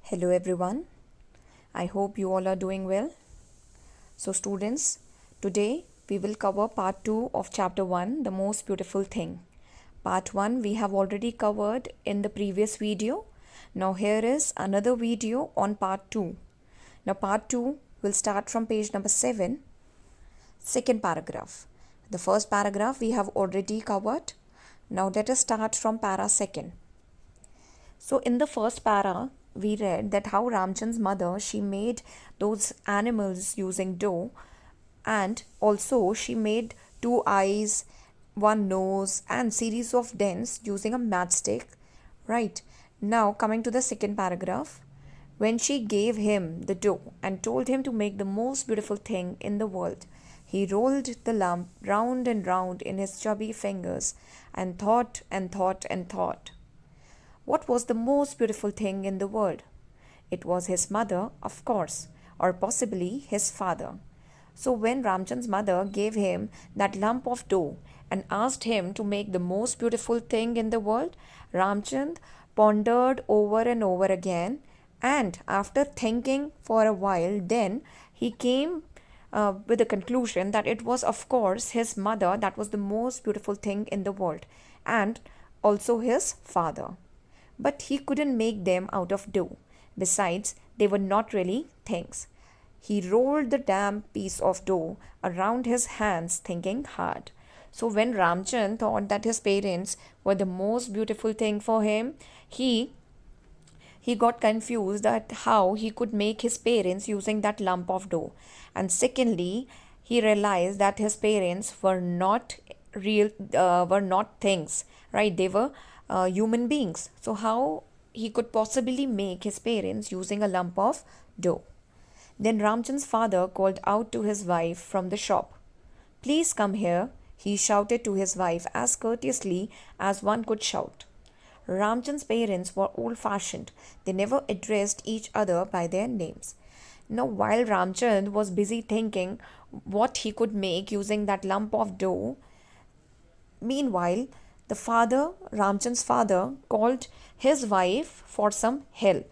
Hello everyone. I hope you all are doing well. So students, today we will cover part 2 of chapter 1, the most beautiful thing. Part 1 we have already covered in the previous video. Now here is another video on part 2. Now part 2 will start from page number 7, second paragraph. The first paragraph we have already covered. Now let us start from para second. So in the first para, we read that how Ramchand's mother, she made those animals using dough, and also she made two eyes, one nose and series of dents using a matchstick. Right. Now coming to the second paragraph, when she gave him the dough and told him to make the most beautiful thing in the world, he rolled the lump round and round in his chubby fingers and thought and thought and thought. What was the most beautiful thing in the world? It was his mother, of course, or possibly his father. So when Ramchand's mother gave him that lump of dough and asked him to make the most beautiful thing in the world, Ramchand pondered over and over again, and after thinking for a while, then he came with the conclusion that it was, of course, his mother that was the most beautiful thing in the world, and also his father. But he couldn't make them out of dough. Besides, they were not really things. He rolled the damp piece of dough around his hands, thinking hard. So when Ramchand thought that his parents were the most beautiful thing for him, he got confused at how he could make his parents using that lump of dough. And secondly, he realized that his parents were not were not things, right? They were human beings. So how he could possibly make his parents using a lump of dough? Then Ramchand's father called out to his wife from the shop. "Please come here," he shouted to his wife as courteously as one could shout. Ramchand's parents were old-fashioned. They never addressed each other by their names. Now, while Ramchand was busy thinking what he could make using that lump of dough, meanwhile, the father, Ramchand's father, called his wife for some help.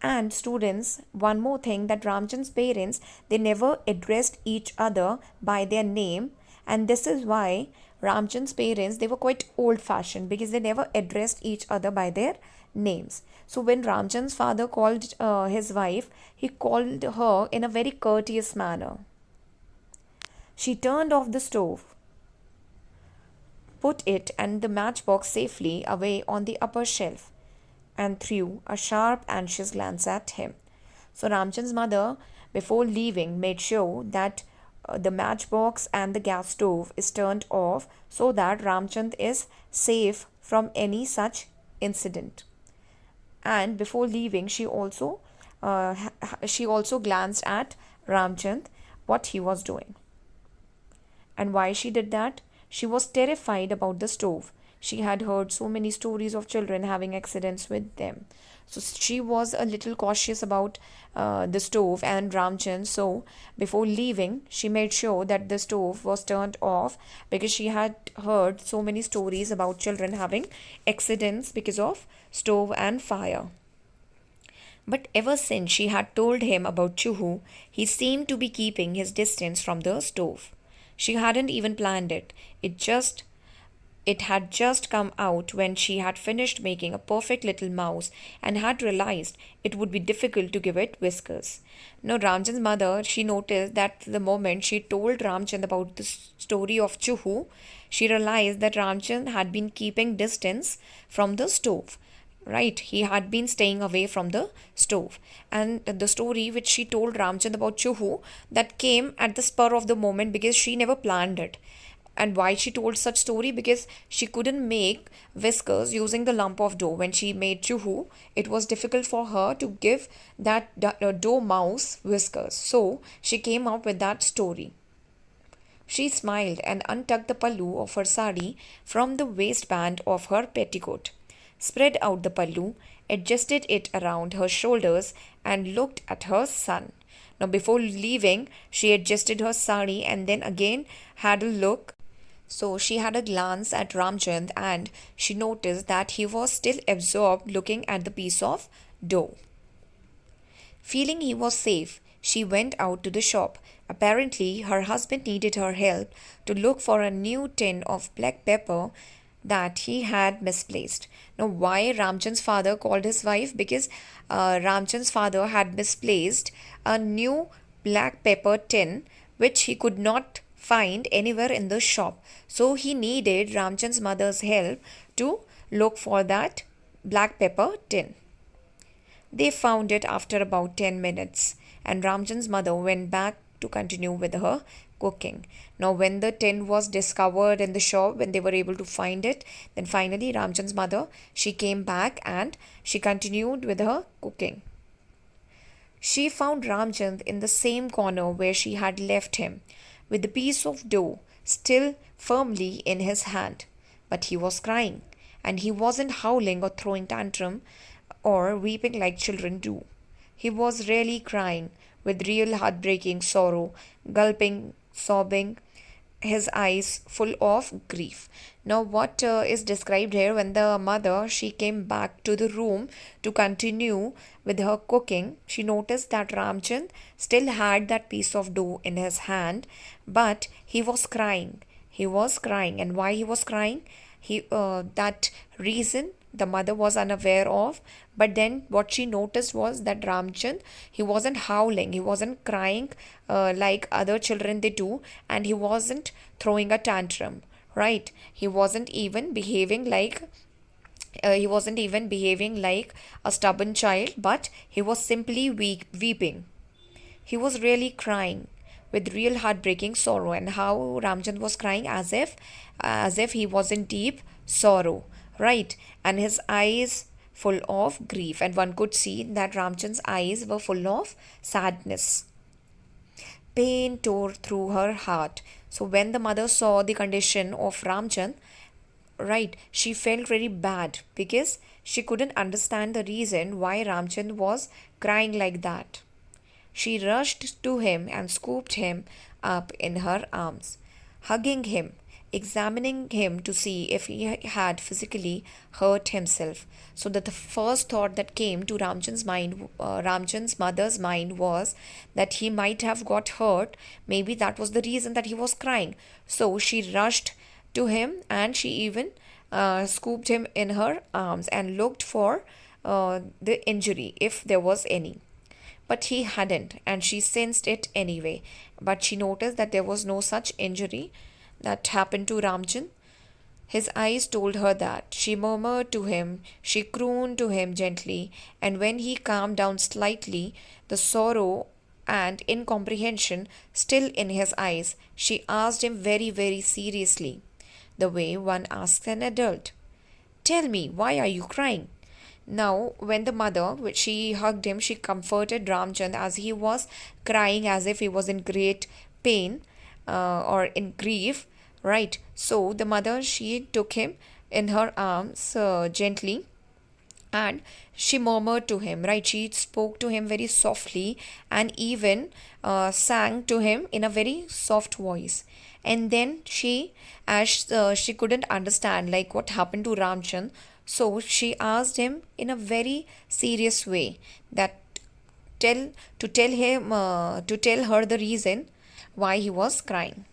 And students, one more thing, that Ramchand's parents, they never addressed each other by their name, and this is why Ramchand's parents, they were quite old fashioned because they never addressed each other by their names. So when Ramchand's father called his wife, he called her in a very courteous manner. She turned off the stove, put it and the matchbox safely away on the upper shelf, and threw a sharp, anxious glance at him. So Ramchand's mother, before leaving, made sure that the matchbox and the gas stove is turned off so that Ramchand is safe from any such incident. And before leaving, she also glanced at Ramchand what he was doing. And why she did that? She was terrified about the stove. She had heard so many stories of children having accidents with them. So she was a little cautious about the stove and Ramchan. So before leaving, she made sure that the stove was turned off because she had heard so many stories about children having accidents because of stove and fire. But ever since she had told him about Chuhu, he seemed to be keeping his distance from the stove. She hadn't even planned it. It had just come out when she had finished making a perfect little mouse and had realized it would be difficult to give it whiskers. Now, Ramchand's mother, she noticed that the moment she told Ramchand about the story of Chuhu, she realized that Ramchand had been keeping distance from the stove. Right, he had been staying away from the stove. And the story which she told Ramchand about Chuhu, that came at the spur of the moment because she never planned it. And why she told such story? Because she couldn't make whiskers using the lump of dough. When she made Chuhu, it was difficult for her to give that dough mouse whiskers. So she came up with that story. She smiled and untucked the pallu of her sari from the waistband of her petticoat, spread out the pallu, adjusted it around her shoulders, and looked at her son. Now, before leaving, she adjusted her sari and then again had a look. So she had a glance at Ramchand and she noticed that he was still absorbed looking at the piece of dough. Feeling he was safe, she went out to the shop. Apparently, her husband needed her help to look for a new tin of black pepper that he had misplaced. Now, why Ramchand's father called his wife? Because Ramchand's father had misplaced a new black pepper tin which he could not find anywhere in the shop. So he needed Ramchand's mother's help to look for that black pepper tin. They found it after about 10 minutes, and Ramjan's mother went back to continue with her cooking. Now, when the tin was discovered in the shop, when they were able to find it, then finally Ramjan's mother, she came back and she continued with her cooking. She found Ramchand in the same corner where she had left him, with the piece of dough still firmly in his hand. But he was crying, and he wasn't howling or throwing tantrum or weeping like children do. He was really crying, with real heartbreaking sorrow, gulping, sobbing, his eyes full of grief. Now, what is described here, when the mother she came back to the room to continue with her cooking, she noticed that Ramchand still had that piece of dough in his hand, but he was crying. He was crying, and why he was crying? He that reason the mother was unaware of, but then what she noticed was that Ramchand, he wasn't howling, he wasn't crying like other children they do, and he wasn't throwing a tantrum, right? He wasn't even behaving like a stubborn child, but he was simply weeping. He was really crying with real heartbreaking sorrow. And how Ramchand was crying? As if he was in deep sorrow, right? And his eyes full of grief, and one could see that Ramchand's eyes were full of sadness. Pain tore through her heart. So when the mother saw the condition of Ramchand, right, she felt very bad because she couldn't understand the reason why Ramchand was crying like that. She rushed to him and scooped him up in her arms, hugging him, examining him to see if he had physically hurt himself. So that the first thought that came to Ramchand's mother's mind was that he might have got hurt. Maybe that was the reason that he was crying. So she rushed to him and she even scooped him in her arms and looked for the injury if there was any. But he hadn't, and she sensed it anyway. But she noticed that there was no such injury that happened to Ramchan. His eyes told her that. She murmured to him, she crooned to him gently, and when he calmed down slightly, the sorrow and incomprehension still in his eyes, she asked him very, very seriously, the way one asks an adult, "Tell me, why are you crying?" Now, when the mother, which she hugged him, she comforted Ramchand as he was crying as if he was in great pain or in grief, right? So the mother, she took him in her arms gently, and she murmured to him, right? She spoke to him very softly and even sang to him in a very soft voice. And then she, as she couldn't understand like what happened to Ramchand, so she asked him in a very serious way that to tell her the reason why he was crying.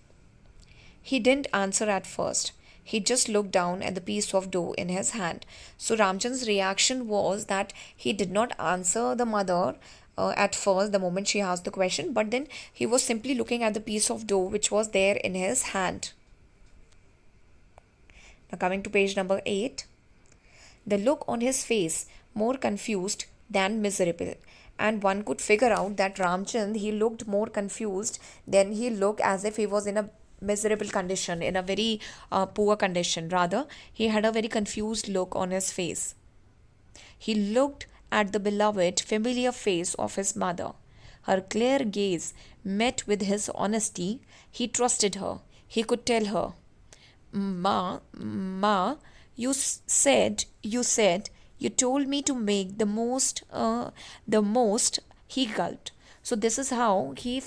He didn't answer at first. He just looked down at the piece of dough in his hand. So Ramchand's reaction was that he did not answer the mother at first, the moment she asked the question, but then he was simply looking at the piece of dough which was there in his hand. Now, coming to page number 8, the look on his face more confused than miserable. And one could figure out that Ramchand, he looked more confused than he looked as if he was in a miserable condition, in a very poor condition. Rather, he had a very confused look on his face. He looked at the beloved, familiar face of his mother. Her clear gaze met with his honesty. He trusted her. He could tell her, Ma, you told me to make the most, he gulped. So this is how he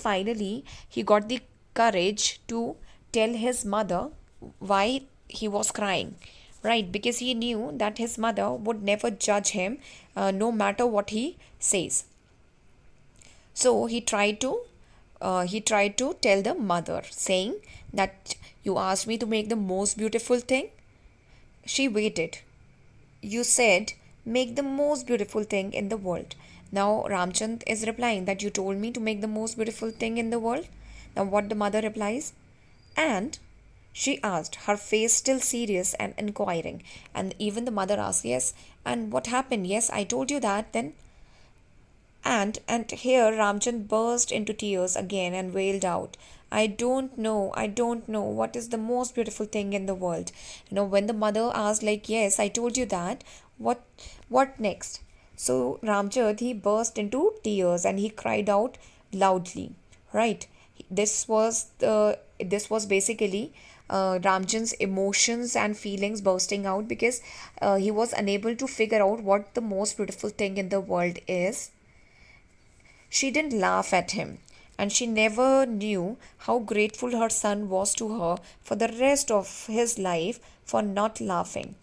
got the courage to tell his mother why he was crying, right? Because he knew that his mother would never judge him no matter what he says. So he tried to tell the mother, saying that you asked me to make the most beautiful thing. She waited. You said make the most beautiful thing in the world. Now Ramchand is replying that you told me to make the most beautiful thing in the world. Now what the mother replies? And she asked, her face still serious and inquiring. And even the mother asked, yes, and what happened? Yes, I told you that then. And here Ramchand burst into tears again and wailed out, I don't know what is the most beautiful thing in the world. When the mother asked, like, yes, I told you that, what what next? So Ramchand, he burst into tears and he cried out loudly. Right? This was basically Ramchand's emotions and feelings bursting out because he was unable to figure out what the most beautiful thing in the world is. She didn't laugh at him, and she never knew how grateful her son was to her for the rest of his life for not laughing.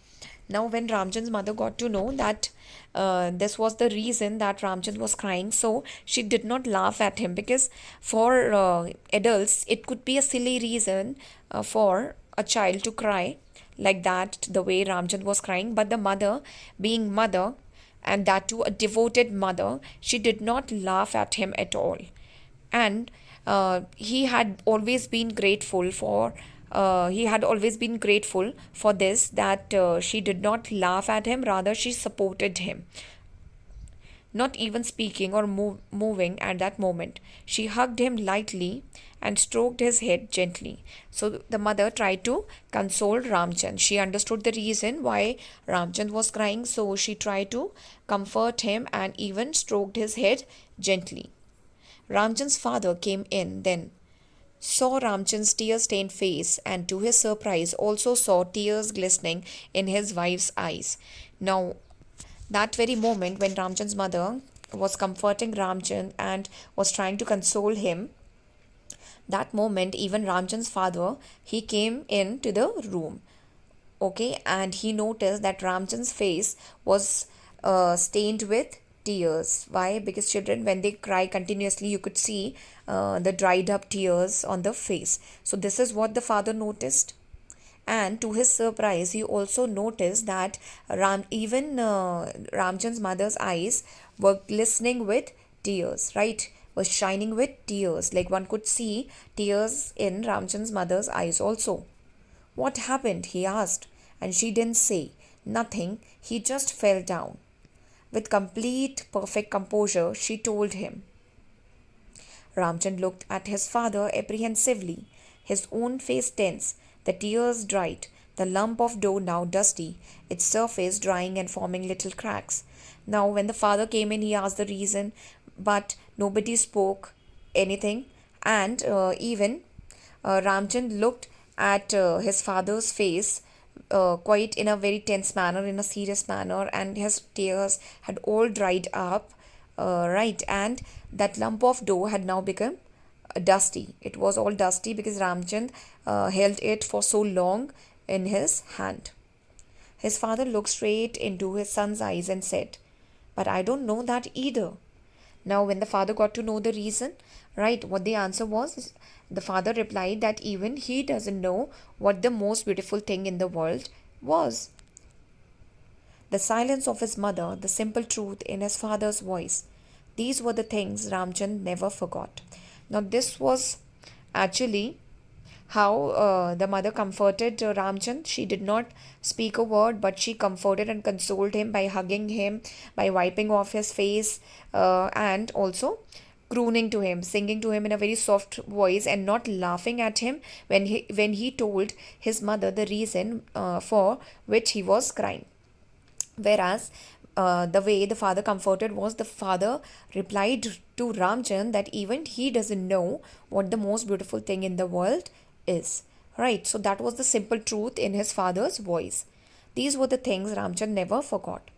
Now, when Ramchand's mother got to know that this was the reason that Ramchand was crying, so she did not laugh at him because for adults it could be a silly reason for a child to cry like that, the way Ramchand was crying. But the mother, being mother, and that too a devoted mother, she did not laugh at him at all. And he had always been grateful for this, that she did not laugh at him, rather she supported him, not even speaking or moving at that moment. She hugged him lightly and stroked his head gently. So the mother tried to console Ramchand. She understood the reason why Ramchand was crying, so she tried to comfort him and even stroked his head gently. Ramchand's father came in then, saw Ramchand's tear stained face, and to his surprise also saw tears glistening in his wife's eyes. Now, that very moment when Ramchand's mother was comforting Ramchand and was trying to console him, that moment even Ramchand's father, he came into the room. Okay, and he noticed that Ramchand's face was stained with tears. Why? Because children, when they cry continuously, you could see the dried up tears on the face. So this is what the father noticed. And to his surprise, he also noticed that even Ramchand's mother's eyes were glistening with tears, right? Was shining with tears. Like one could see tears in Ramchand's mother's eyes also. What happened? He asked. And she didn't say nothing. He just fell down. With complete perfect composure, she told him. Ramchand looked at his father apprehensively, his own face tense, the tears dried, the lump of dough now dusty, its surface drying and forming little cracks. Now, when the father came in, he asked the reason, but nobody spoke anything, and even Ramchand looked at his father's face quite in a very tense manner, in a serious manner, and his tears had all dried up, right? And that lump of dough had now become dusty. It was all dusty because Ramchand held it for so long in his hand. His father looked straight into his son's eyes and said, but I don't know that either. Now, when the father got to know the reason, right, what the answer was, the father replied that even he doesn't know what the most beautiful thing in the world was. The silence of his mother, the simple truth in his father's voice, these were the things Ramchand never forgot. Now, this was actually how the mother comforted Ramchand. She did not speak a word, but she comforted and consoled him by hugging him, by wiping off his face, and also crooning to him, singing to him in a very soft voice, and not laughing at him when he told his mother the reason for which he was crying. Whereas the way the father comforted was, the father replied to Ramchand that even he doesn't know what the most beautiful thing in the world is. Right? So that was the simple truth in his father's voice. These were the things Ramchand never forgot.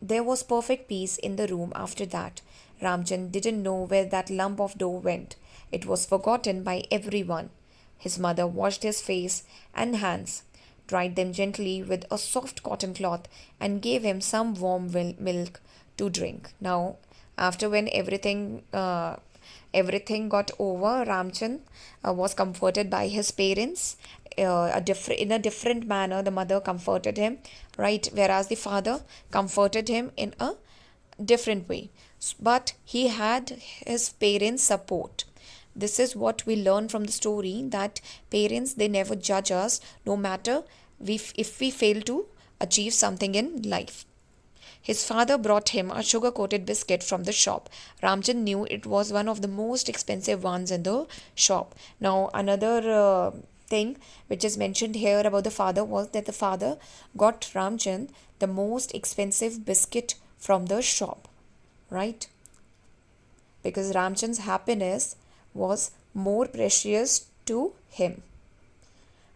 There was perfect peace in the room after that. Ramchand didn't know where that lump of dough went. It was forgotten by everyone. His mother washed his face and hands, dried them gently with a soft cotton cloth, and gave him some warm milk to drink. Now, After when everything got over, Ramchan was comforted by his parents. In a different manner, the mother comforted him, right? Whereas the father comforted him in a different way. But he had his parents' support. This is what we learn from the story, that parents, they never judge us, no matter if we fail to achieve something in life. His father brought him a sugar coated biscuit from the shop. Ramchan knew it was one of the most expensive ones in the shop. Now, another thing which is mentioned here about the father was that the father got Ramchan the most expensive biscuit from the shop, right? Because Ramchand's happiness was more precious to him.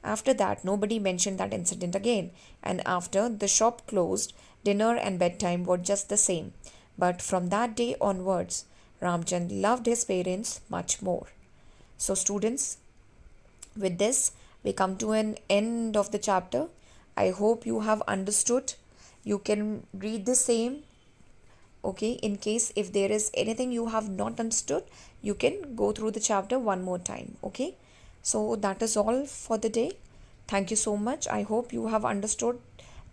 After that, nobody mentioned that incident again, and after the shop closed, dinner and bedtime were just the same. But from that day onwards, Ramchand loved his parents much more. So, students, with this, we come to an end of the chapter. I hope you have understood. You can read the same. Okay, in case if there is anything you have not understood, you can go through the chapter one more time. Okay, so that is all for the day. Thank you so much. I hope you have understood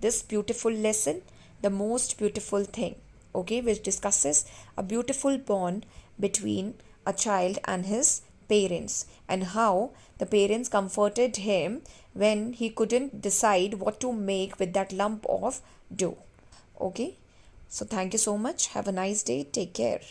this beautiful lesson, the most beautiful thing, okay, which discusses a beautiful bond between a child and his parents, and how the parents comforted him when he couldn't decide what to make with that lump of dough. Okay, so thank you so much. Have a nice day. Take care.